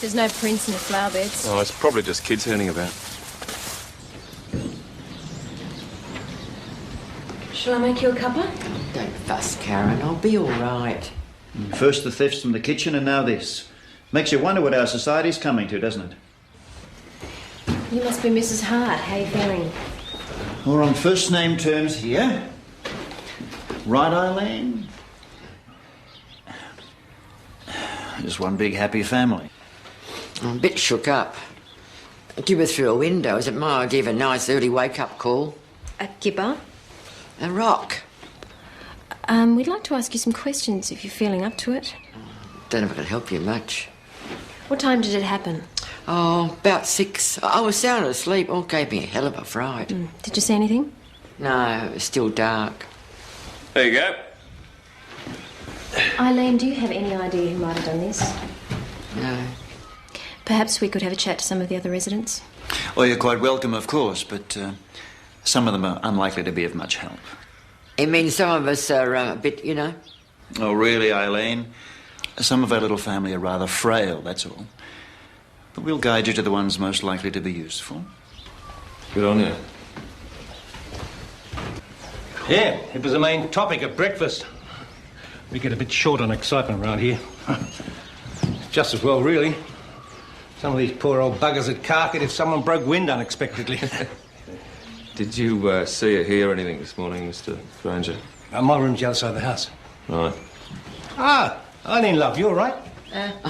There's no prints in the flower beds. Oh, it's probably just kids hurting about. Shall I make you a cuppa? Don't fuss, Karen. I'll be all right. First the thefts from the kitchen and now this. Makes you wonder what our society's coming to, doesn't it? You must be Mrs. Hart. How are you feeling? We're on first name terms here. Right, Eileen? Just one big happy family. I'm a bit shook up. A gibber through a window. Is it my idea of a nice early wake-up call? A gibber? A rock. We'd like to ask you some questions if you're feeling up to it. Don't know if I can help you much. What time did it happen? Oh, about 6. I was sound asleep. Oh, gave me a hell of a fright. Did you see anything? No, it was still dark. There you go. Eileen, do you have any idea who might have done this? No. Perhaps we could have a chat to some of the other residents. Well, you're quite welcome, of course, but some of them are unlikely to be of much help. It means some of us are a bit, you know. Oh, really, Eileen? Some of our little family are rather frail, that's all. But we'll guide you to the ones most likely to be useful. Good on you. Yeah, it was the main topic at breakfast. We get a bit short on excitement around here. Just as well, really. Some of these poor old buggers would cark it if someone broke wind unexpectedly. Did you see or hear anything this morning, Mr. Granger? My room's the other side of the house. Right. Ah, Eileen, love, you all right?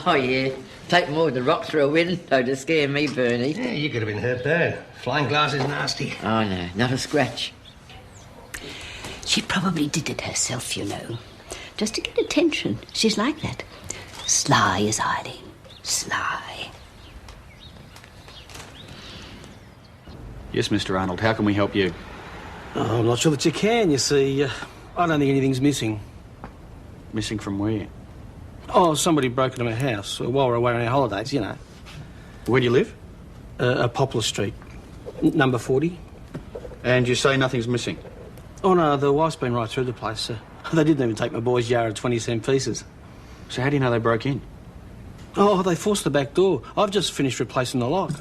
Oh, yeah. Take more than a rock through a window to scare me, Bernie. Yeah, you could have been hurt bad. Flying glass is nasty. Oh, no, not a scratch. She probably did it herself, you know. Just to get attention. She's like that. Sly as Eileen. Sly. Yes, Mr. Arnold, how can we help you? Oh, I'm not sure that you can, you see. I don't think anything's missing. Missing from where? Oh, somebody broke into my house while we're away on our holidays, you know. Where do you live? Poplar Street, number 40. And you say nothing's missing? Oh, no, the wife's been right through the place. They didn't even take my boy's jar of 20-cent pieces. So how do you know they broke in? Oh, they forced the back door. I've just finished replacing the lock.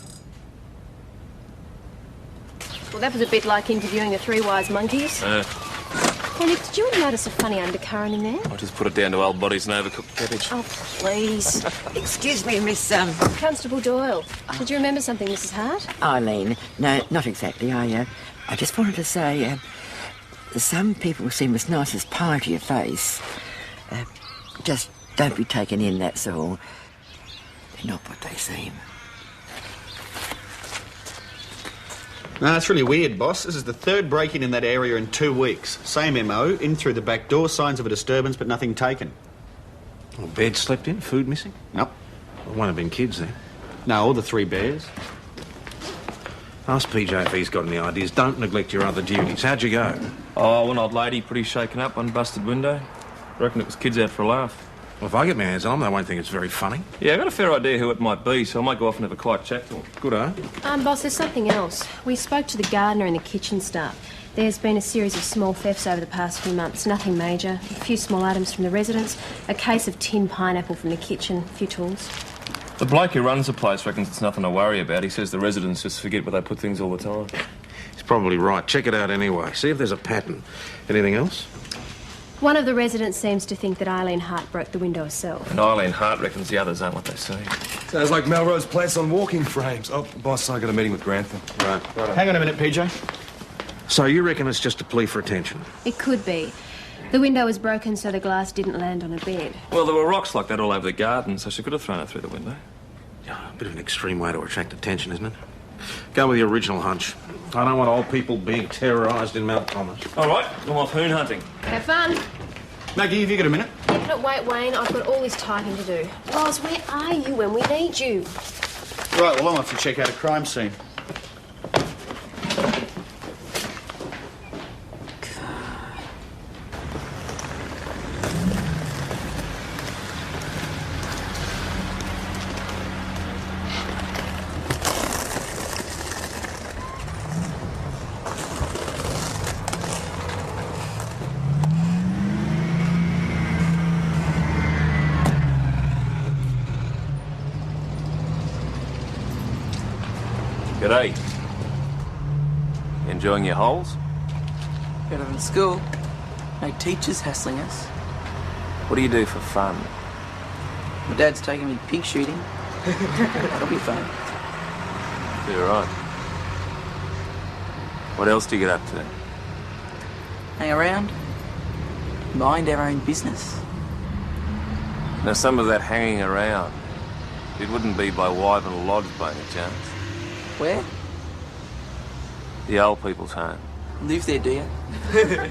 Well, that was a bit like interviewing the three wise monkeys. Hey, Nick, did you notice a funny undercurrent in there? I just put it down to old bodies and overcooked cabbage. Oh, please. Excuse me, Miss, Constable Doyle, did you remember something, Mrs. Hart? Eileen. No, not exactly. I just wanted to say, some people seem as nice as pie to your face. Just don't be taken in, that's all. They're not what they seem. No, that's really weird, boss. This is the third break-in in that area in 2 weeks. Same MO, in through the back door, signs of a disturbance, but nothing taken. Well, bed slept in, food missing? Nope. Well, won't have been kids then. No, all the 3 bears. Ask PJ if he's got any ideas. Don't neglect your other duties. How'd you go? Oh, one old lady pretty shaken up, one busted window. Reckon it was kids out for a laugh. Well, if I get my hands on them, they won't think it's very funny. Yeah, I've got a fair idea who it might be, so I might go off and have a quiet chat to them. Good, eh? Boss, there's something else. We spoke to the gardener and the kitchen staff. There's been a series of small thefts over the past few months. Nothing major. A few small items from the residents. A case of tin pineapple from the kitchen. A few tools. The bloke who runs the place reckons it's nothing to worry about. He says the residents just forget where they put things all the time. He's probably right. Check it out anyway. See if there's a pattern. Anything else? One of the residents seems to think that Eileen Hart broke the window herself. And Eileen Hart reckons the others aren't what they say. Sounds like Melrose Place on walking frames. Oh, boss, I got a meeting with Grantham. Right. Hang on a minute, PJ. So you reckon it's just a plea for attention? It could be. The window was broken so the glass didn't land on a bed. Well, there were rocks like that all over the garden, so she could have thrown it through the window. Yeah, a bit of an extreme way to attract attention, isn't it? Go with the original hunch. I don't want old people being terrorised in Mount Thomas. All right, I'm off hoon hunting. Have fun. Maggie, have you got a minute? Yeah, but wait, Wayne, I've got all this typing to do. Roz, where are you when we need you? Right, well, I'm off to check out a crime scene. G'day. Enjoying your holes? Better than school. No teachers hassling us. What do you do for fun? My dad's taking me pig shooting. That'll be fun. You're right. What else do you get up to? Hang around. Mind our own business. Now, some of that hanging around, it wouldn't be by Wyvern Lodge by any chance. Where? The old people's home. Live there, do you?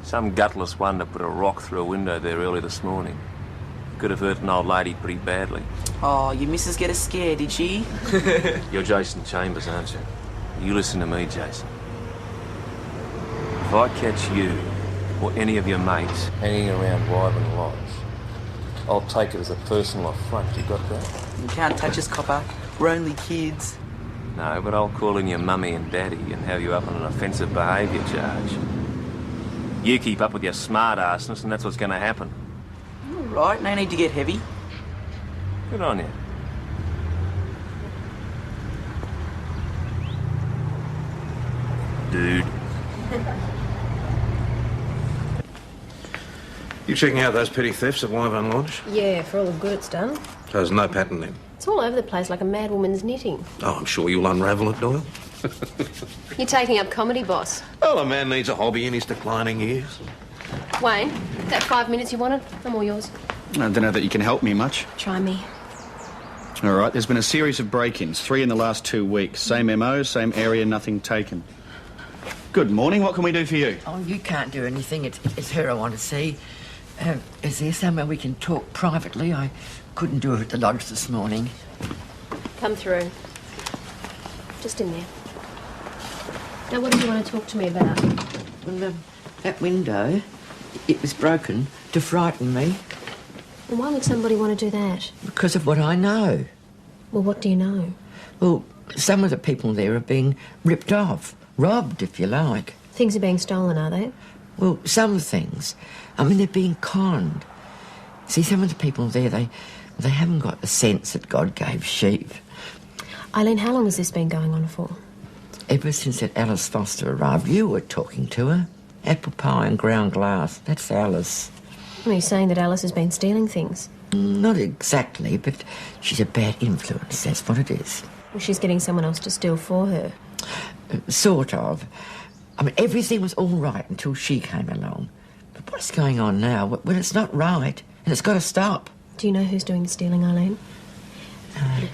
Some gutless wonder put a rock through a window there early this morning. Could have hurt an old lady pretty badly. Oh, your missus get us scared, did she? You're Jason Chambers, aren't you? You listen to me, Jason. If I catch you or any of your mates hanging around Wyvern Lodge, I'll take it as a personal affront. You got that? You can't touch us, copper. We're only kids. No, but I'll call in your mummy and daddy and have you up on an offensive behaviour charge. You keep up with your smart-assness and that's what's going to happen. All right, no need to get heavy. Good on you. Dude. You checking out those petty thefts at Wyvern Lodge? Yeah, for all the good it's done. So there's no pattern then? It's all over the place like a mad woman's knitting. Oh, I'm sure you'll unravel it, Doyle. You're taking up comedy, boss. Well, a man needs a hobby in his declining years. Wayne, that 5 minutes you wanted, I'm all yours. I don't know that you can help me much. Try me. All right, there's been a series of break-ins, 3 in the last 2 weeks. Same MO, same area, nothing taken. Good morning, what can we do for you? Oh, you can't do anything. It's her I want to see. Is there somewhere we can talk privately? I couldn't do it at the lodge this morning. Come through. Just in there. Now, what do you want to talk to me about? Well, that window, it was broken to frighten me. And why would somebody want to do that? Because of what I know. Well, what do you know? Well, some of the people there are being ripped off, robbed, if you like. Things are being stolen, are they? Well, some things. I mean, they're being conned. See, some of the people there, they haven't got the sense that God gave sheep. Eileen, how long has this been going on for? Ever since that Alice Foster arrived, you were talking to her. Apple pie and ground glass. That's Alice. Are you saying that Alice has been stealing things? Not exactly, but she's a bad influence. That's what it is. Well, she's getting someone else to steal for her. Sort of. I mean, everything was all right until she came along. But what's going on now? Well, it's not right, and it's got to stop. Do you know who's doing the stealing, Eileen?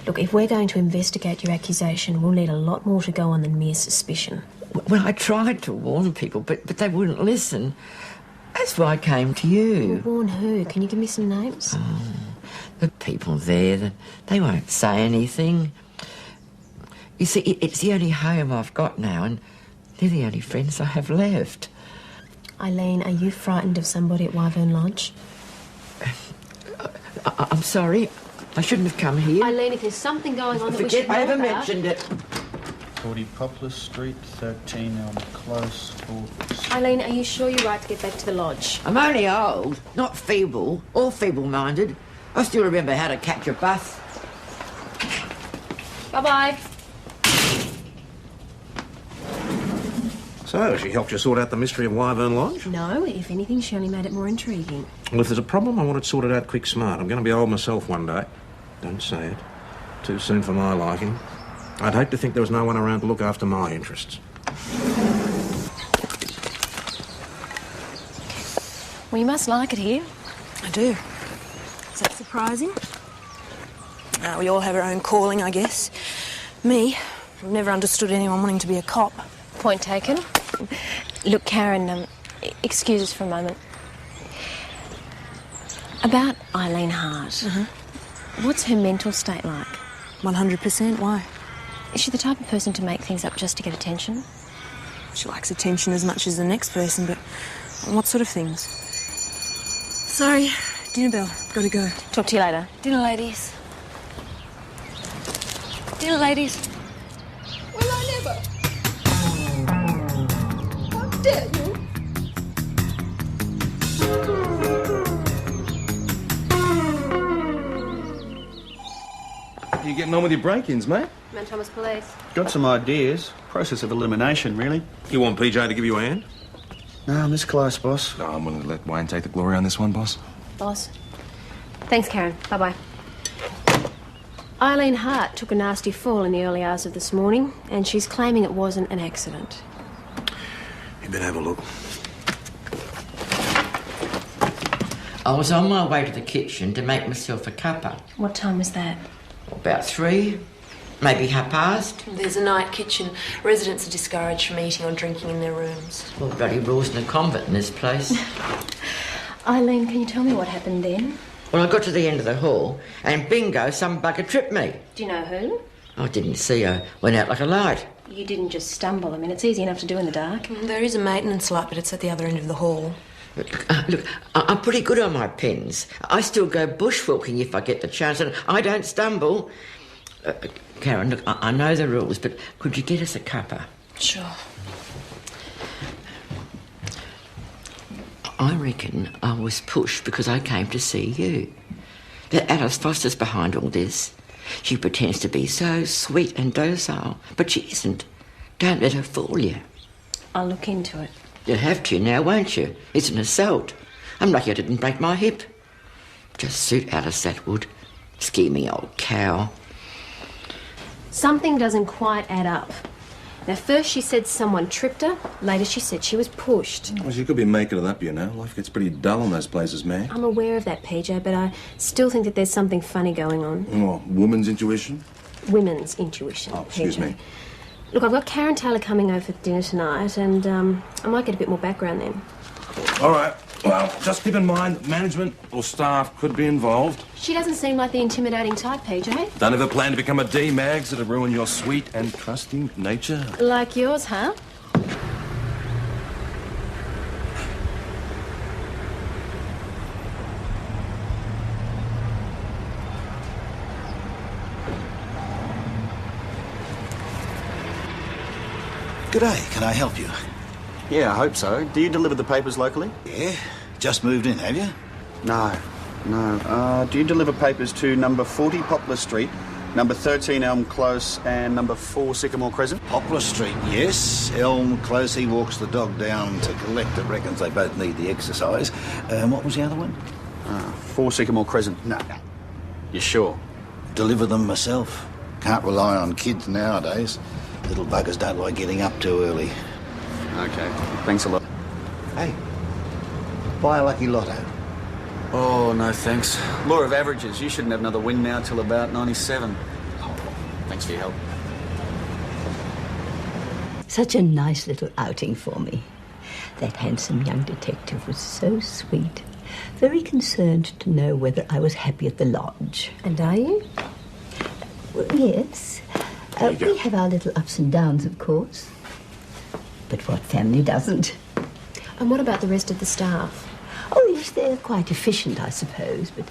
Look, if we're going to investigate your accusation, we'll need a lot more to go on than mere suspicion. Well, I tried to warn people, but they wouldn't listen. That's why I came to you. Well, warn who? Can you give me some names? Oh, the people there, they won't say anything. You see, it's the only home I've got now, and they're the only friends I have left. Eileen, are you frightened of somebody at Wyvern Lodge? I'm sorry. I shouldn't have come here. Eileen, if there's something going on that we should Forget I know ever about... mentioned it. 40 Poplar Street, 13 Elm Close, 4... Eileen, are you sure you're right to get back to the lodge? I'm only old, not feeble, or feeble-minded. I still remember how to catch a bus. Bye-bye. So, she helped you sort out the mystery of Wyvern Lodge? No, if anything, she only made it more intriguing. Well, if there's a problem, I want it sorted out quick smart. I'm going to be old myself one day. Don't say it. Too soon for my liking. I'd hate to think there was no one around to look after my interests. Well, you must like it here. I do. Is that surprising? We all have our own calling, I guess. Me, I've never understood anyone wanting to be a cop. Point taken. Look, Karen, excuse us for a moment. About Eileen Hart. What's her mental state like? 100%. Why? Is she the type of person to make things up just to get attention? She likes attention as much as the next person, but what sort of things? Sorry, dinner bell. Gotta go. Talk to you later. Dinner, ladies. Dinner, ladies. Well, I never. How dare you? How you getting on with your break-ins, mate? Mount Thomas Police. Got some ideas. Process of elimination, really. You want PJ to give you a hand? No, I'm this close, boss. No, I'm willing to let Wayne take the glory on this one, boss. Boss. Thanks, Karen. Bye-bye. Eileen Hart took a nasty fall in the early hours of this morning, and she's claiming it wasn't an accident. You better have a look. I was on my way to the kitchen to make myself a cuppa. What time was that? About 3, maybe past. There's a night kitchen. Residents are discouraged from eating or drinking in their rooms. Well, bloody rules in the convent in this place. Eileen, can you tell me what happened then? Well, I got to the end of the hall, and bingo, some bugger tripped me. Do you know who? I didn't see her. Went out like a light. You didn't just stumble. I mean, it's easy enough to do in the dark. There is a maintenance light, but it's at the other end of the hall. Look, I'm pretty good on my pins. I still go bushwalking if I get the chance, and I don't stumble. Karen, look, I know the rules, but could you get us a cuppa? Sure. I reckon I was pushed because I came to see you. That Alice Foster's behind all this. She pretends to be so sweet and docile, but she isn't. Don't let her fool you. I'll look into it. You'll have to now, won't you? It's an assault. I'm lucky I didn't break my hip. Just suit Alice, that would. Scheming old cow. Something doesn't quite add up. Now, first she said someone tripped her. Later she said she was pushed. Well, she could be making it up, you know. Life gets pretty dull in those places, man. I'm aware of that, PJ, but I still think that there's something funny going on. Oh, woman's intuition? Women's intuition, Oh, excuse PJ. me. Look, I've got Karen Taylor coming over for dinner tonight, and I might get a bit more background then. All right. Well, just keep in mind that management or staff could be involved. She doesn't seem like the intimidating type, PJ. Don't ever plan to become a D-Mags that'll ruin your sweet and trusting nature. Like yours, huh? G'day, can I help you? Yeah, I hope so. Do you deliver the papers locally? Yeah, just moved in, have you? No. Do you deliver papers to number 40 Poplar Street, number 13 Elm Close, and number 4 Sycamore Crescent? Poplar Street, yes. Elm Close, he walks the dog down to collect it. Reckons they both need the exercise. What was the other one? 4 Sycamore Crescent. No. You sure? Deliver them myself. Can't rely on kids nowadays. Little buggers don't like getting up too early. Okay, thanks a lot. Hey, buy a lucky lotto. Oh, no thanks. Law of averages. You shouldn't have another win now till about 97. Oh, thanks for your help. Such a nice little outing for me. That handsome young detective was so sweet. Very concerned to know whether I was happy at the lodge. And are you? Well, yes. We have our little ups and downs, of course. But what family doesn't? And what about the rest of the staff? Oh, yes, they're quite efficient, I suppose, but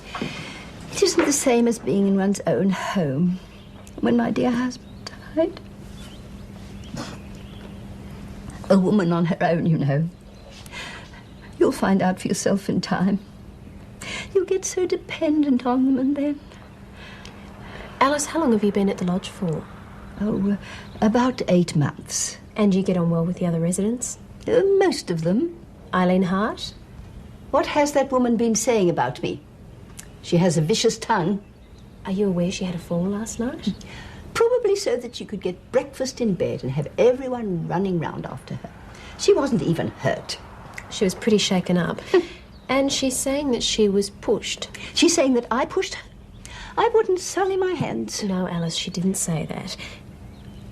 it isn't the same as being in one's own home. When my dear husband died. A woman on her own, you know. You'll find out for yourself in time. You get so dependent on them, and then... Alice, how long have you been at the lodge for? Oh, about 8 months. And you get on well with the other residents? Most of them. Eileen Hart? What has that woman been saying about me? She has a vicious tongue. Are you aware she had a fall last night? Probably so that she could get breakfast in bed and have everyone running round after her. She wasn't even hurt. She was pretty shaken up. And she's saying that she was pushed. She's saying that I pushed her? I wouldn't sully my hands. No, Alice, she didn't say that.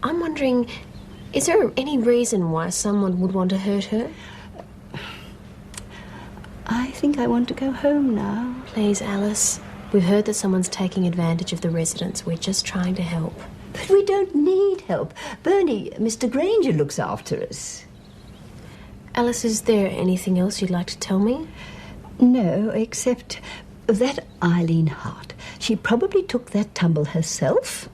I'm wondering, is there any reason why someone would want to hurt her? I think I want to go home now. Please, Alice. We've heard that someone's taking advantage of the residents. We're just trying to help. But we don't need help. Bernie, Mr. Granger looks after us. Alice, is there anything else you'd like to tell me? No, except that Eileen Hart. She probably took that tumble herself.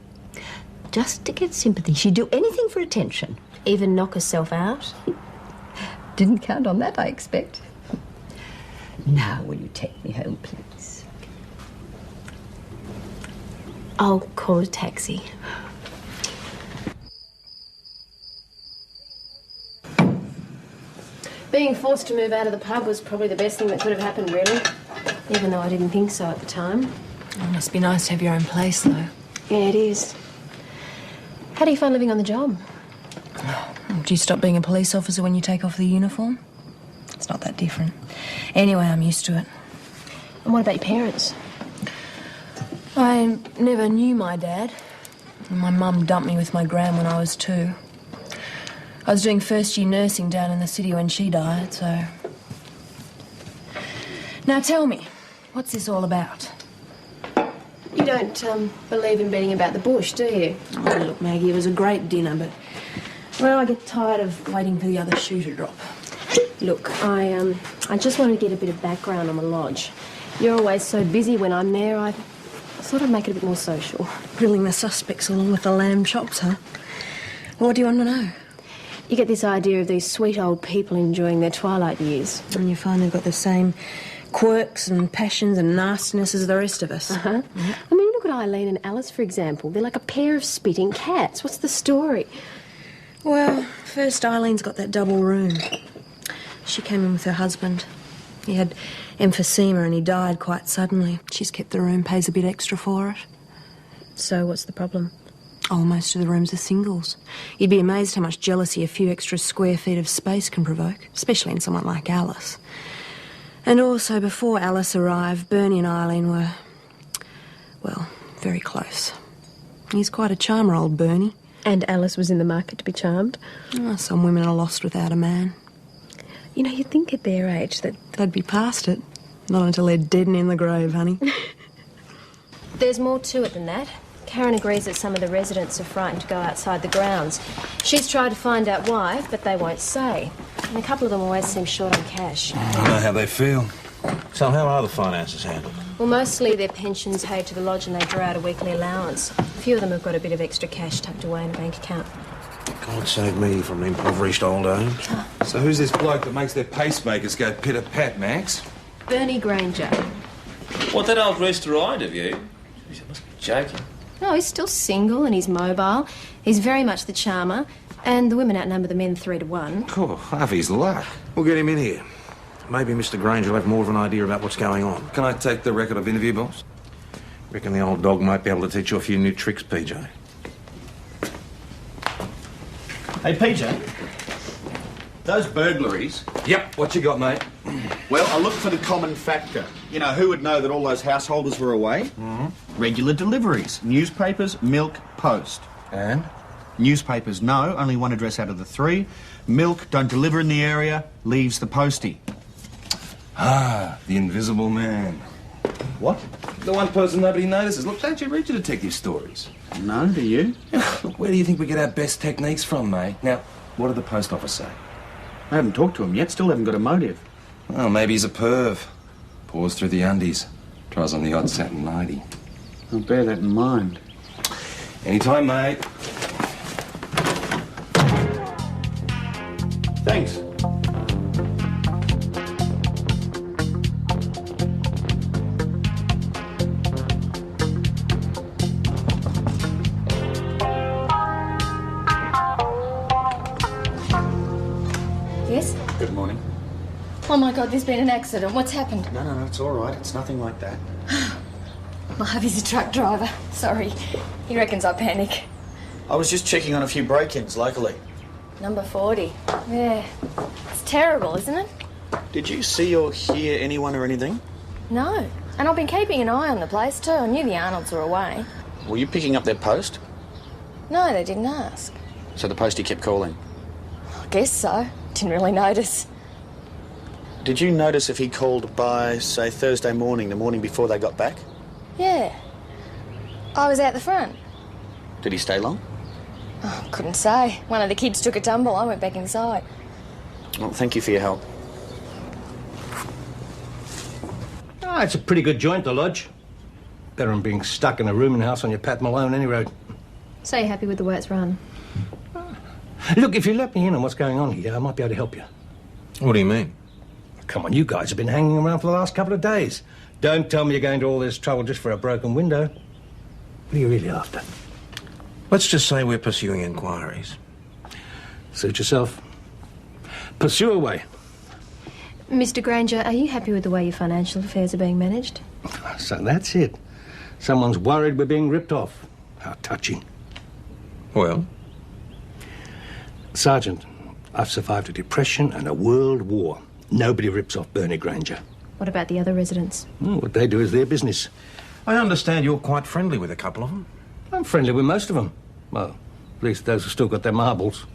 Just to get sympathy. She'd do anything for attention. Even knock herself out? Didn't count on that, I expect. Now, will you take me home, please? I'll call a taxi. Being forced to move out of the pub was probably the best thing that could have happened, really. Even though I didn't think so at the time. It must be nice to have your own place, though. Yeah, it is. How do you find living on the job? Do you stop being a police officer when you take off the uniform? It's not that different. Anyway, I'm used to it. And what about your parents? I never knew my dad. My mum dumped me with my gran when I was 2. I was doing first-year nursing down in the city when she died, so... Now tell me, what's this all about? You don't believe in beating about the bush, do you? Oh, look, Maggie, it was a great dinner, but... Well, I get tired of waiting for the other shoe to drop. Look, I just want to get a bit of background on the lodge. You're always so busy when I'm there, I thought I'd make it a bit more social. Grilling the suspects along with the lamb chops, huh? What do you want to know? You get this idea of these sweet old people enjoying their twilight years. And you find they've got the same quirks and passions and nastiness as the rest of us. Uh-huh. Yeah. I mean, look at Eileen and Alice, for example. They're like a pair of spitting cats. What's the story? Well, first Eileen's got that double room. She came in with her husband. He had emphysema and he died quite suddenly. She's kept the room, pays a bit extra for it. So what's the problem? Oh, most of the rooms are singles. You'd be amazed how much jealousy a few extra square feet of space can provoke, especially in someone like Alice. And also, before Alice arrived, Bernie and Eileen were, well, very close. He's quite a charmer, old Bernie. And Alice was in the market to be charmed? Oh, some women are lost without a man. You know, you'd think at their age that... They'd be past it. Not until they're dead and in the grave, honey. There's more to it than that. Karen agrees that some of the residents are frightened to go outside the grounds. She's tried to find out why, but they won't say. And a couple of them always seem short on cash. I know how they feel. So how are the finances handled? Well, mostly their pensions paid to the lodge and they draw out a weekly allowance. A few of them have got a bit of extra cash tucked away in a bank account. God save me from an impoverished old age. So who's this bloke that makes their pacemakers go pitter-pat, Max? Bernie Granger. What, that old rooster-eyed of you? Jeez, I must be joking. No, he's still single and he's mobile. He's very much the charmer. And the women outnumber the men 3 to 1. Cool, half his luck. We'll get him in here. Maybe Mr. Granger will have more of an idea about what's going on. Can I take the record of interview, boss? Reckon the old dog might be able to teach you a few new tricks, PJ. Hey, PJ. Those burglaries... Yep, what you got, mate? Well, I looked for the common factor. You know, who would know that all those householders were away? Mm-hmm. Regular deliveries. Newspapers, milk, post. And? Newspapers, no. Only one address out of the 3. Milk, don't deliver in the area. Leaves the postie. Ah, the invisible man. What? The one person nobody notices. Look, don't you read your detective stories? No, do you? Look, where do you think we get our best techniques from, mate? Now, what did the post office say? I haven't talked to him yet. Still haven't got a motive. Well, maybe he's a perv. Pours through the undies. Tries on the odd satin nightie. I'll bear that in mind. Anytime, mate. Thanks. Yes? Good morning. Oh, my God, there's been an accident. What's happened? No, it's all right. It's nothing like that. My hubby's a truck driver. Sorry. He reckons I panic. I was just checking on a few break-ins locally. Number 40. Yeah. It's terrible, isn't it? Did you see or hear anyone or anything? No. And I've been keeping an eye on the place, too. I knew the Arnolds were away. Were you picking up their post? No, they didn't ask. So the postie kept calling? I guess so. Didn't really notice. Did you notice if he called by, say, Thursday morning, the morning before they got back? Yeah. I was out the front. Did he stay long? Oh, couldn't say. One of the kids took a tumble. I went back inside. Well, thank you for your help. Ah, it's a pretty good joint, the lodge. Better than being stuck in a rooming house on your Pat Malone any road. So you're happy with the way it's run? Look, if you let me in on what's going on here, I might be able to help you. What do you mean? Come on, you guys have been hanging around for the last couple of days. Don't tell me you're going to all this trouble just for a broken window. What are you really after? Let's just say we're pursuing inquiries. Suit yourself. Pursue away. Mr. Granger, are you happy with the way your financial affairs are being managed? So that's it. Someone's worried we're being ripped off. How touching. Well? Sergeant, I've survived a depression and a world war. Nobody rips off Bernie Granger. What about the other residents? What they do is their business. I understand you're quite friendly with a couple of them. I'm friendly with most of them. Well, at least those who've still got their marbles.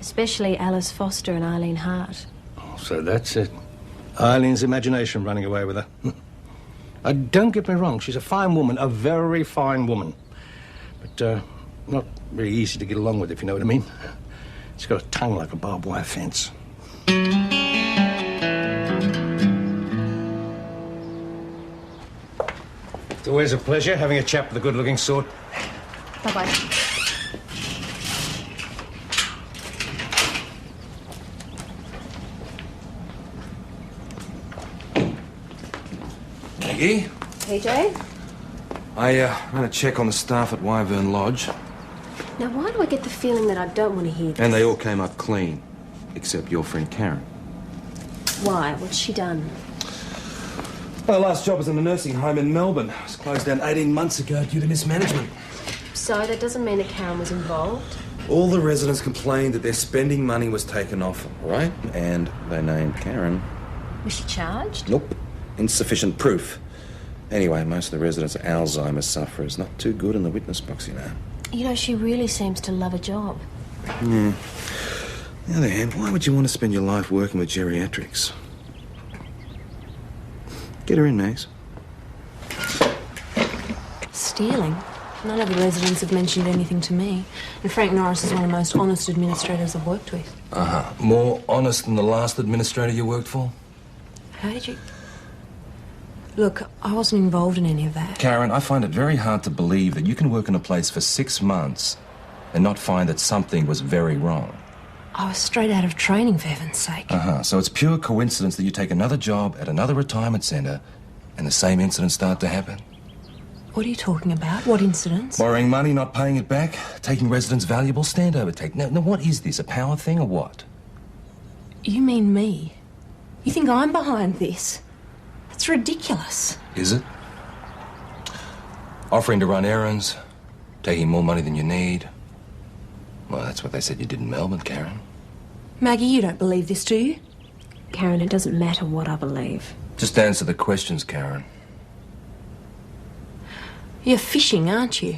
Especially Alice Foster and Eileen Hart. Oh, so that's it. Eileen's imagination running away with her. Don't get me wrong, she's a fine woman, a very fine woman. But not very easy to get along with, if you know what I mean. She's got a tongue like a barbed wire fence. It's always a pleasure having a chat with a good-looking sort. Bye-bye. Maggie? PJ? I ran a check on the staff at Wyvern Lodge, Now, why do I get the feeling that I don't want to hear this? and they all came up clean, except your friend Karen. Why? What's she done? Her last job was in a nursing home in Melbourne. It was closed down 18 months ago due to mismanagement. So that doesn't mean that Karen was involved? All the residents complained that their spending money was taken off, right? And they named Karen. Was she charged? Nope. Insufficient proof. Anyway, most of the residents are Alzheimer's sufferers. Not too good in the witness box, you know. You know, she really seems to love a job. On the other hand, why would you want to spend your life working with geriatrics? Get her in, Max. Stealing? None of the residents have mentioned anything to me. And Frank Norris is one of the most honest administrators I've worked with. Uh-huh. More honest than the last administrator you worked for? How did you... Look, I wasn't involved in any of that. Karen, I find it very hard to believe that you can work in a place for 6 months and not find that something was very wrong. I was straight out of training, for heaven's sake. Uh-huh. So it's pure coincidence that you take another job at another retirement centre and the same incidents start to happen. What are you talking about? What incidents? Borrowing money, not paying it back, taking residents' valuable standover take. Now, what is this, a power thing or what? You mean me? You think I'm behind this? It's ridiculous. Is it? Offering to run errands, taking more money than you need. Well, that's what they said you did in Melbourne, Karen. Maggie, you don't believe this, do you? Karen, it doesn't matter what I believe. Just answer the questions, Karen. You're fishing, aren't you?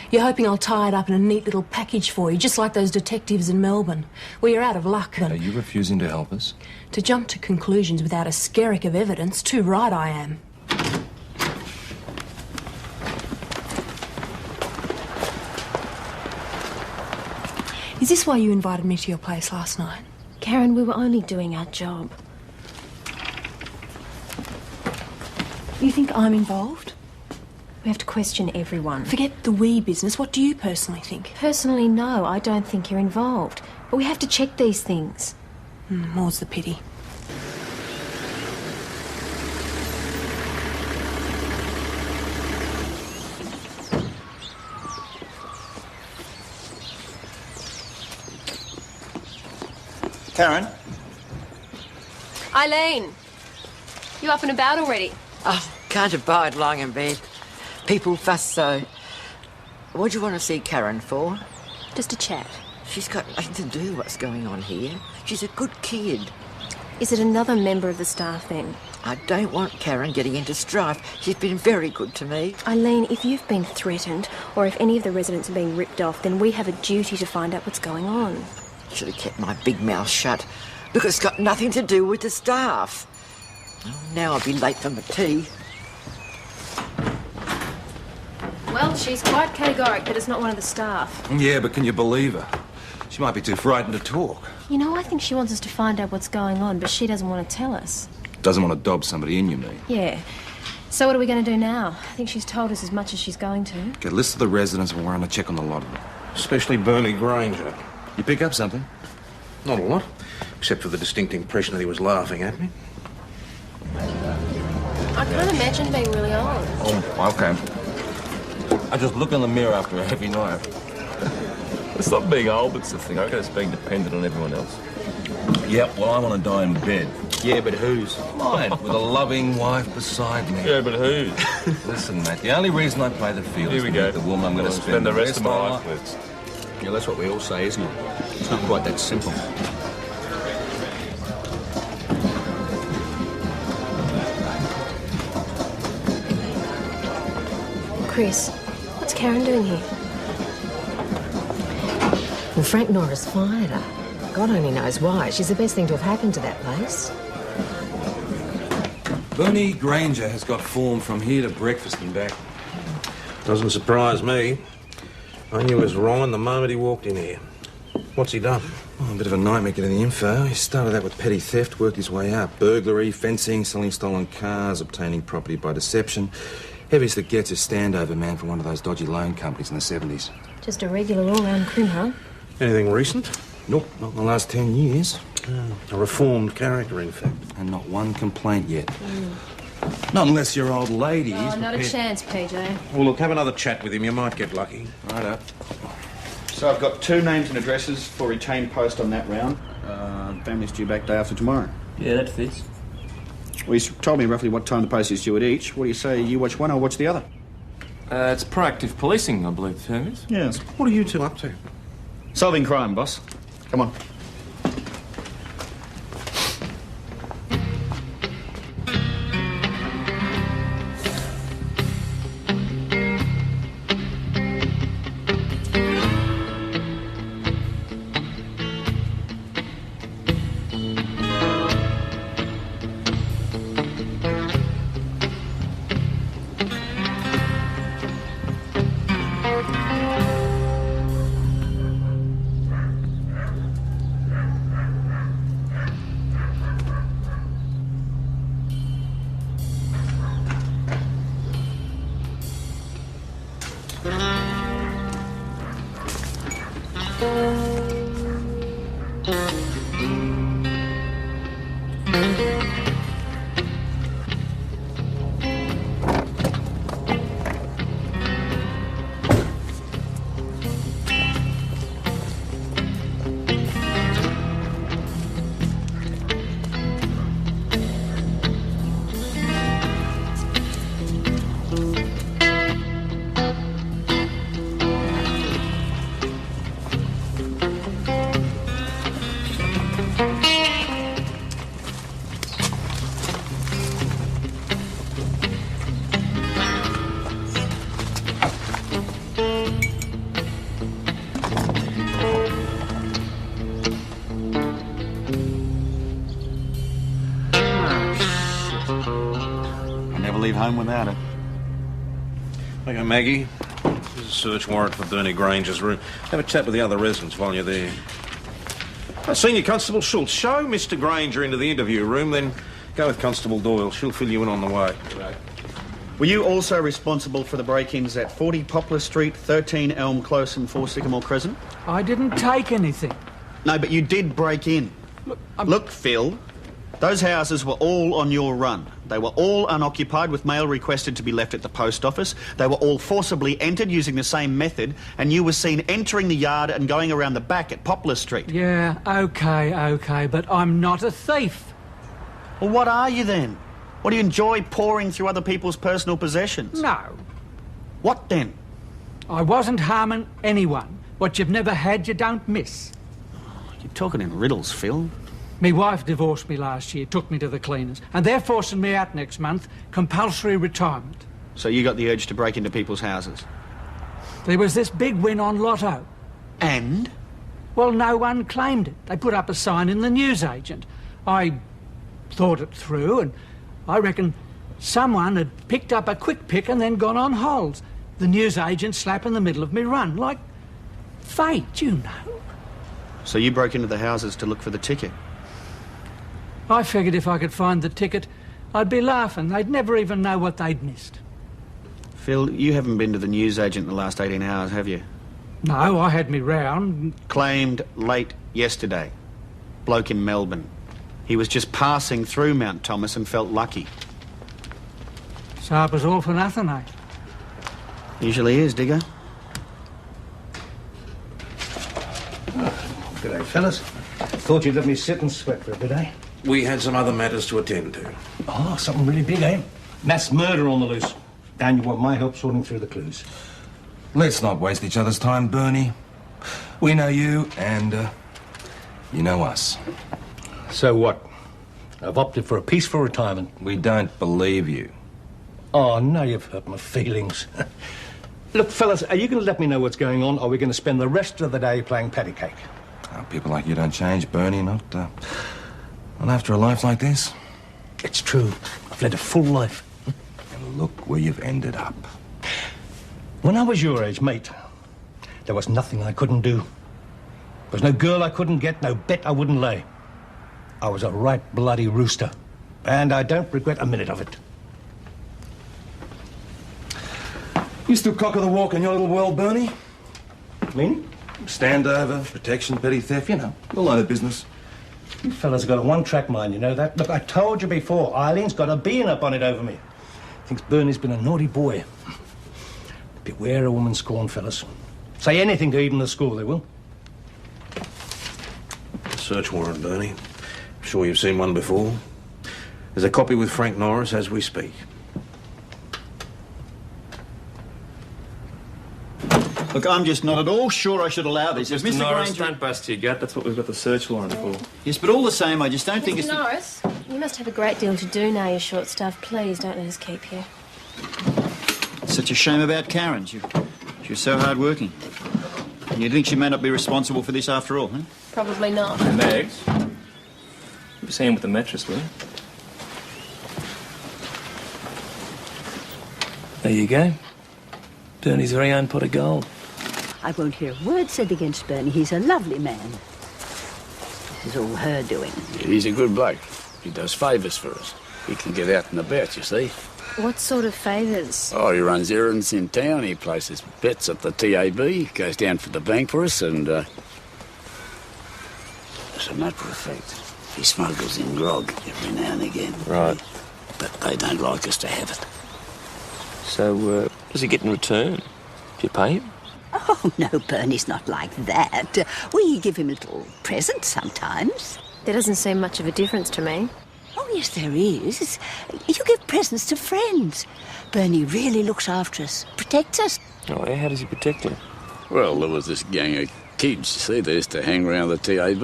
You're hoping I'll tie it up in a neat little package for you, just like those detectives in Melbourne. Well, you're out of luck, but... Are you refusing to help us? To jump to conclusions without a skerrick of evidence, too right I am. Is this why you invited me to your place last night? Karen, we were only doing our job. You think I'm involved? We have to question everyone. Forget the we business. What do you personally think? Personally, no, I don't think you're involved. But we have to check these things. More's the pity. Karen? Eileen, you up and about already? Oh, can't abide lying in bed. People fuss so. What do you want to see Karen for? Just a chat. She's got nothing to do with what's going on here. She's a good kid. Is it another member of the staff then? I don't want Karen getting into strife. She's been very good to me. Eileen, if you've been threatened or if any of the residents are being ripped off, then we have a duty to find out what's going on. Should have kept my big mouth shut. Look, it's got nothing to do with the staff. Oh, now I'll be late for my tea. Well, she's quite categoric that it's not one of the staff. Yeah, but can you believe her? She might be too frightened to talk. You know, I think she wants us to find out what's going on, but she doesn't want to tell us. Doesn't want to dob somebody in, you mean? Yeah. So what are we going to do now? I think she's told us as much as she's going to. Get a list of the residents and we're on a check on the lot of them. Especially Bernie Granger. You pick up something? Not a lot, except for the distinct impression that he was laughing at me. I can't imagine being really old. Oh, okay. I just look in the mirror after a heavy night. It's not being old, it's the thing. I reckon it's being dependent on everyone else. Yep, well, I want to die in bed. Yeah, but whose? Mine, with a loving wife beside me. Yeah, but whose? Listen, mate, the only reason I play the field is to meet the woman I'm going to spend the rest of my life with. Yeah, that's what we all say, isn't it? It's not quite that simple. Chris, what's Karen doing here? Well, Frank Norris fired her. God only knows why. She's the best thing to have happened to that place. Bernie Granger has got form from here to breakfast and back. Doesn't surprise me. I knew he was wrong the moment he walked in here. What's he done? Oh, a bit of a nightmare getting the info. He started out with petty theft, worked his way up. Burglary, fencing, selling stolen cars, obtaining property by deception. Heaviest that gets is standover man for one of those dodgy loan companies in the 70s. Just a regular all-round crim, huh? Anything recent? Nope, not in the last 10 years. A reformed character, in fact. And not one complaint yet. Not unless your old lady is not a prepared- chance, PJ. Well, look, have another chat with him. You might get lucky. Righto. So I've got 2 names and addresses for retained post on that round. Family's due back day after tomorrow. Yeah, that fits. Well, he's told me roughly what time the post is due at each. What do you say, you watch one, I'll watch the other? It's proactive policing, I believe the term is. Yes. What are you two up to? Solving crime, boss. Come on. Leave home without it. Okay, Maggie. Here's a search warrant for Bernie Granger's room. Have a chat with the other residents while you're there. Senior Constable Schultz, show Mr. Granger into the interview room, then go with Constable Doyle. She'll fill you in on the way. Right. Were you also responsible for the break-ins at 40 Poplar Street, 13 Elm Close and 4 Sycamore Crescent? I didn't take anything. No, but you did break in. Look, Phil, those houses were all on your run. They were all unoccupied with mail requested to be left at the post office. They were all forcibly entered using the same method, and you were seen entering the yard and going around the back at Poplar Street. Yeah, OK, but I'm not a thief. Well, what are you then? What do you enjoy pouring through other people's personal possessions? No. What then? I wasn't harming anyone. What you've never had, you don't miss. You're talking in riddles, Phil. Me wife divorced me last year, took me to the cleaners, and they're forcing me out next month, compulsory retirement. So you got the urge to break into people's houses? There was this big win on Lotto. And? Well, no one claimed it. They put up a sign in the newsagent. I thought it through, and I reckon someone had picked up a quick pick and then gone on holes. The newsagent slap in the middle of me run, like fate, you know. So you broke into the houses to look for the ticket? I figured if I could find the ticket, I'd be laughing. They'd never even know what they'd missed. Phil, you haven't been to the newsagent in the last 18 hours, have you? No, I had me round. Claimed late yesterday. Bloke in Melbourne. He was just passing through Mount Thomas and felt lucky. So it was all for nothing, eh? Usually is, Digger. G'day, fellas. Thought you'd let me sit and sweat for a bit, eh? We had some other matters to attend to. Oh, something really big, eh? Mass murder on the loose. Dan, you want my help sorting through the clues. Let's not waste each other's time, Bernie. We know you, and you know us. So what? I've opted for a peaceful retirement. We don't believe you. Oh, now you've hurt my feelings. Look, fellas, are you going to let me know what's going on, or are we going to spend the rest of the day playing patty cake? Oh, people like you don't change, Bernie, not after a life like this. It's true. I've led a full life. And look where you've ended up. When I was your age, mate, there was nothing I couldn't do. There was no girl I couldn't get, no bet I wouldn't lay. I was a right bloody rooster, and I don't regret a minute of it. You still cock of the walk in your little world, Bernie? Me? Standover, protection, petty theft, you know, the line of business. You fellas have got a one-track mind, you know that? Look, I told you before, Eileen's got a being up on it over me. Thinks Bernie's been a naughty boy. Beware a woman scorned, fellas. Say anything to even the school, they will. Search warrant, Bernie. I'm sure you've seen one before. There's a copy with Frank Norris as we speak. Look, I'm just not at all sure I should allow this. If Mr. Norris, Granger... don't bust your gut. That's what we've got the search warrant for. Yes, but all the same, I just don't think Mr. it's... Norris, you must have a great deal to do now you're short-staffed. Please don't let us keep you. It's such a shame about Karen. She was so hard-working. You think she may not be responsible for this after all, huh? Probably not. Hey, Mags. You see him with the mattress, will you? There you go. Bernie's very own pot of gold. I won't hear a word said against Bernie. He's a lovely man. This is all her doing. He's a good bloke. He does favours for us. He can get out and about, you see. What sort of favours? Oh, he runs errands in town. He places bets at the TAB, goes down for the bank for us, and, as a matter of fact, he smuggles in grog every now and again. Right. But they don't like us to have it. So, what does he get in return? Do you pay him? Oh, no, Bernie's not like that. We give him little presents sometimes. There doesn't seem much of a difference to me. Oh, yes, there is. You give presents to friends. Bernie really looks after us, protects us. Oh, yeah? How does he protect you? Well, there was this gang of kids, you see, they used to hang around the TAB.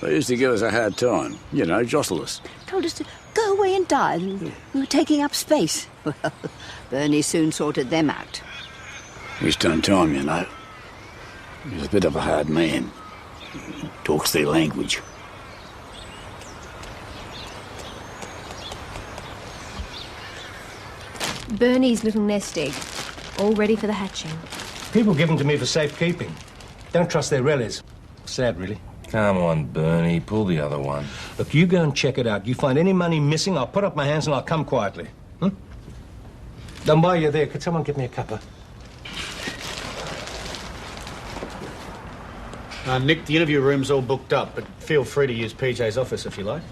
They used to give us a hard time, you know, jostle us. Told us to go away and die. We were taking up space. Well, Bernie soon sorted them out. He's done time, you know. He's a bit of a hard man. Talks their language. Bernie's little nest egg, all ready for the hatching. People give them to me for safekeeping. Don't trust their relics. Sad, really. Come on, Bernie, pull the other one. Look, you go and check it out. You find any money missing, I'll put up my hands and I'll come quietly. And while you're there, could someone give me a cuppa? Nick, the interview room's all booked up, but feel free to use PJ's office if you like.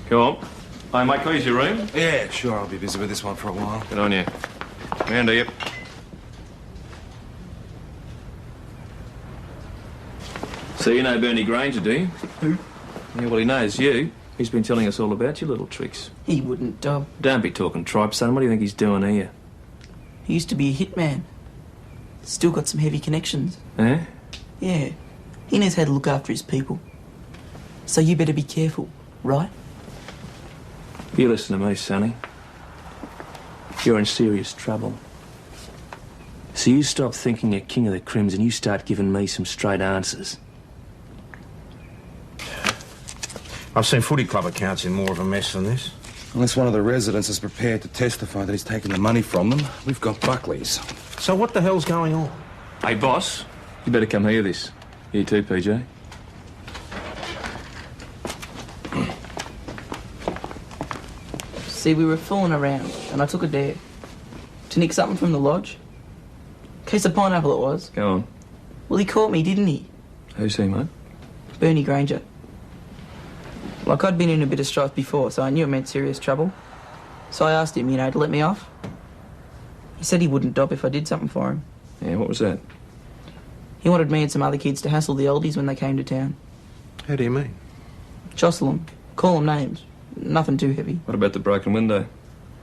Go on. Hey, mate, can I use your room? Yeah, sure, I'll be busy with this one for a while. Good on you. Round to you. So you know Bernie Granger, do you? Who? Yeah, well, he knows you. He's been telling us all about your little tricks. He wouldn't, Don't be talking tripe, son. What do you think he's doing here? He used to be a hitman. Still got some heavy connections. Eh? Yeah. He knows how to look after his people. So you better be careful, right? You listen to me, Sonny. You're in serious trouble. So you stop thinking you're king of the crims and you start giving me some straight answers. I've seen footy club accounts in more of a mess than this. Unless one of the residents is prepared to testify that he's taken the money from them, we've got Buckley's. So what the hell's going on? Hey, boss, you better come hear this. You too, PJ. See, we were fooling around, and I took a dare. To nick something from the lodge. Case of pineapple it was. Go on. Well, he caught me, didn't he? Who's he, mate? Bernie Granger. Like, I'd been in a bit of strife before, so I knew it meant serious trouble. So I asked him, to let me off. He said he wouldn't dop if I did something for him. Yeah, what was that? He wanted me and some other kids to hassle the oldies when they came to town. How do you mean? Jostle them. Call them names. Nothing too heavy. What about the broken window?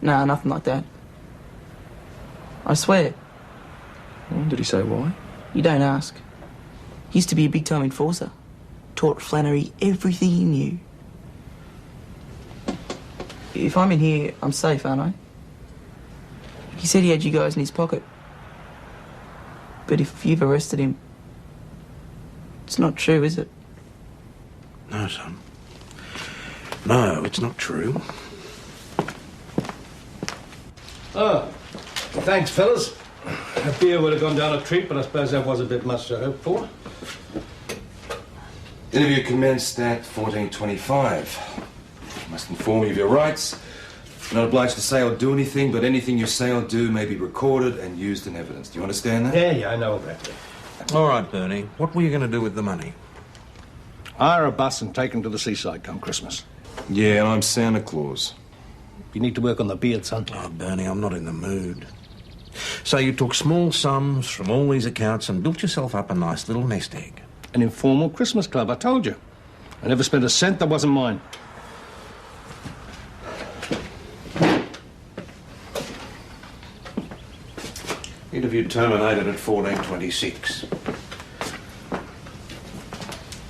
Nah, nothing like that. I swear. Well, did he say why? You don't ask. He used to be a big-time enforcer. Taught Flannery everything he knew. If I'm in here, I'm safe, aren't I? He said he had you guys in his pocket. But if you've arrested him, it's not true, is it? No, son. No, it's not true. Oh, thanks, fellas. A beer would have gone down a treat, but I suppose that was a bit much to hope for. Interview commenced at 14:25. Must inform you of your rights. You're not obliged to say or do anything, but anything you say or do may be recorded and used in evidence. Do you understand that? Yeah, I know about that. All right, Bernie. What were you going to do with the money? Hire a bus and take him to the seaside come Christmas. Yeah, and I'm Santa Claus. You need to work on the beard, son. Oh, Bernie, I'm not in the mood. So you took small sums from all these accounts and built yourself up a nice little nest egg. An informal Christmas club, I told you. I never spent a cent that wasn't mine. Interview terminated at 14:26.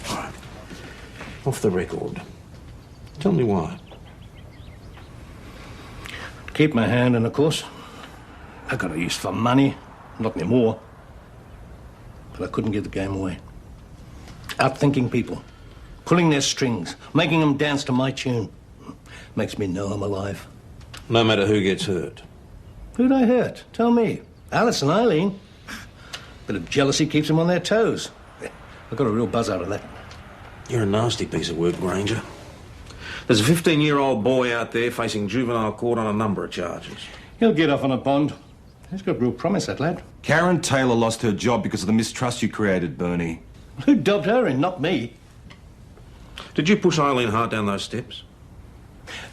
All right. Off the record. Tell me why. Keep my hand in, of course. I got a use for money. Not anymore. But I couldn't give the game away. Outthinking people. Pulling their strings. Making them dance to my tune. Makes me know I'm alive. No matter who gets hurt. Who'd I hurt? Tell me. Alice and Eileen. Bit of jealousy keeps them on their toes. I got a real buzz out of that. You're a nasty piece of work, Granger. There's a 15-year-old boy out there facing juvenile court on a number of charges. He'll get off on a bond. He's got real promise, that lad. Karen Taylor lost her job because of the mistrust you created, Bernie. Who dobbed her in? Not me. Did you push Eileen hard down those steps?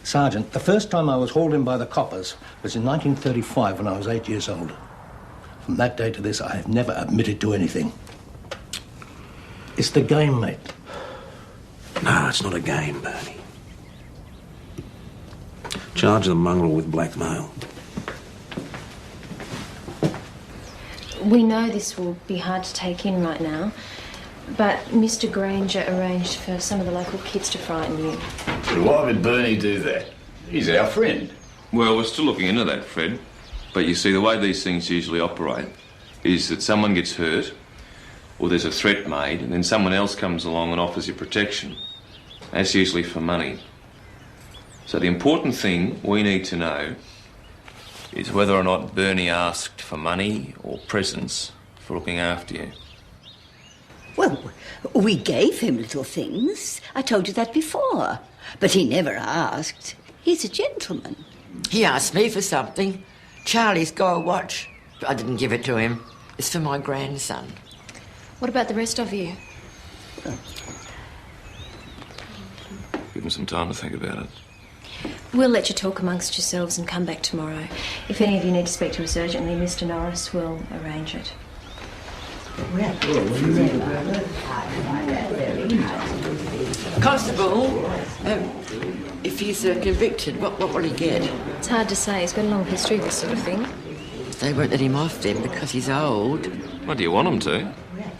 Sergeant, the first time I was hauled in by the coppers was in 1935 when I was 8 years old. From that day to this, I have never admitted to anything. It's the game, mate. No, it's not a game, Bernie. Charge the mongrel with blackmail. We know this will be hard to take in right now, but Mr. Granger arranged for some of the local kids to frighten you. But why would Bernie do that? He's our friend. Well, we're still looking into that, Fred. But you see, the way these things usually operate is that someone gets hurt, or there's a threat made, and then someone else comes along and offers you protection. That's usually for money. So the important thing we need to know is whether or not Bernie asked for money or presents for looking after you. Well, we gave him little things. I told you that before. But he never asked. He's a gentleman. He asked me for something. Charlie's got a watch. I didn't give it to him. It's for my grandson. What about the rest of you? Give him some time to think about it. We'll let you talk amongst yourselves and come back tomorrow. If any of you need to speak to us urgently, Mr. Norris will arrange it. Constable, if he's convicted, what will he get? It's hard to say. He's got a long history of this sort of thing. They won't let him off then because he's old. What do you want him to?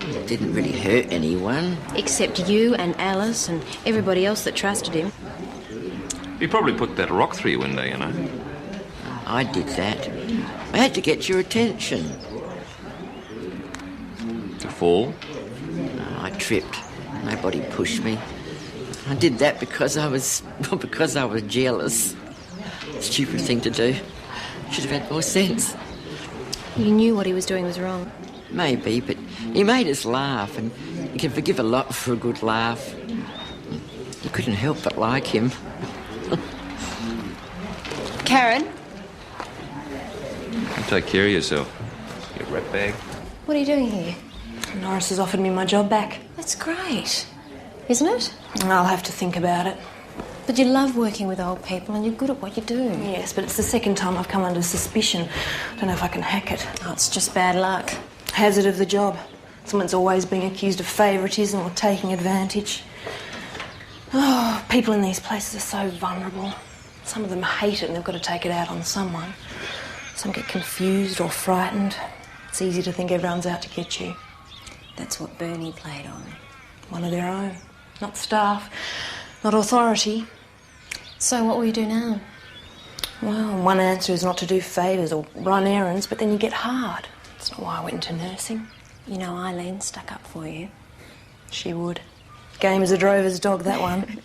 It didn't really hurt anyone. Except you and Alice and everybody else that trusted him. He probably put that rock through your window, you know. I did that. I had to get your attention. To fall? No, I tripped. Nobody pushed me. I did that because I was jealous. Stupid thing to do. Should have had more sense. You knew what he was doing was wrong. Maybe, but he made us laugh, and you can forgive a lot for a good laugh. You couldn't help but like him. Karen? You take care of yourself, you ratbag. What are you doing here? Norris has offered me my job back. That's great, isn't it? I'll have to think about it. But you love working with old people and you're good at what you do. Yes, but it's the second time I've come under suspicion. I don't know if I can hack it. Oh, it's just bad luck. Hazard of the job. Someone's always being accused of favouritism or taking advantage. Oh, people in these places are so vulnerable. Some of them hate it and they've got to take it out on someone. Some get confused or frightened. It's easy to think everyone's out to get you. That's what Bernie played on. One of their own. Not staff, not authority. So what will you do now? Well, one answer is not to do favours or run errands, but then you get hard. That's not why I went into nursing. You know, Eileen stuck up for you. She would. Game as a drover's dog, that one.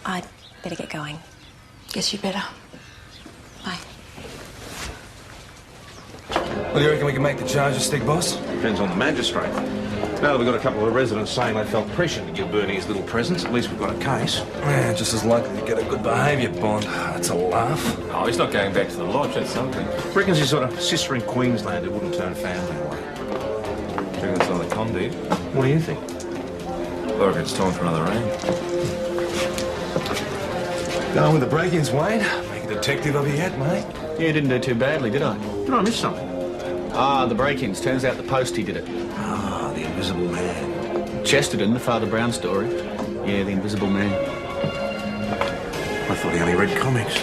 I'd better get going. Guess you better. Bye. Well, do you reckon we can make the charges stick, boss? Depends on the magistrate. Now that we've got a couple of residents saying they felt pressured to give Bernie his little presents, at least we've got a case. Yeah, just as likely to get a good behaviour bond. That's a laugh. Oh, he's not going back to the lodge, that's something. Reckons his sort of sister in Queensland who wouldn't turn family away. Do you think that's another con, dude? What do you think? I reckon it's time for another round. Going with the break-ins, Wayne. Make a detective of you yet, mate? Yeah, didn't do too badly, did I? Did I miss something? Ah, the break-ins. Turns out the postie did it. Ah, the Invisible Man. Chesterton, the Father Brown story. Yeah, the Invisible Man. I thought he only read comics.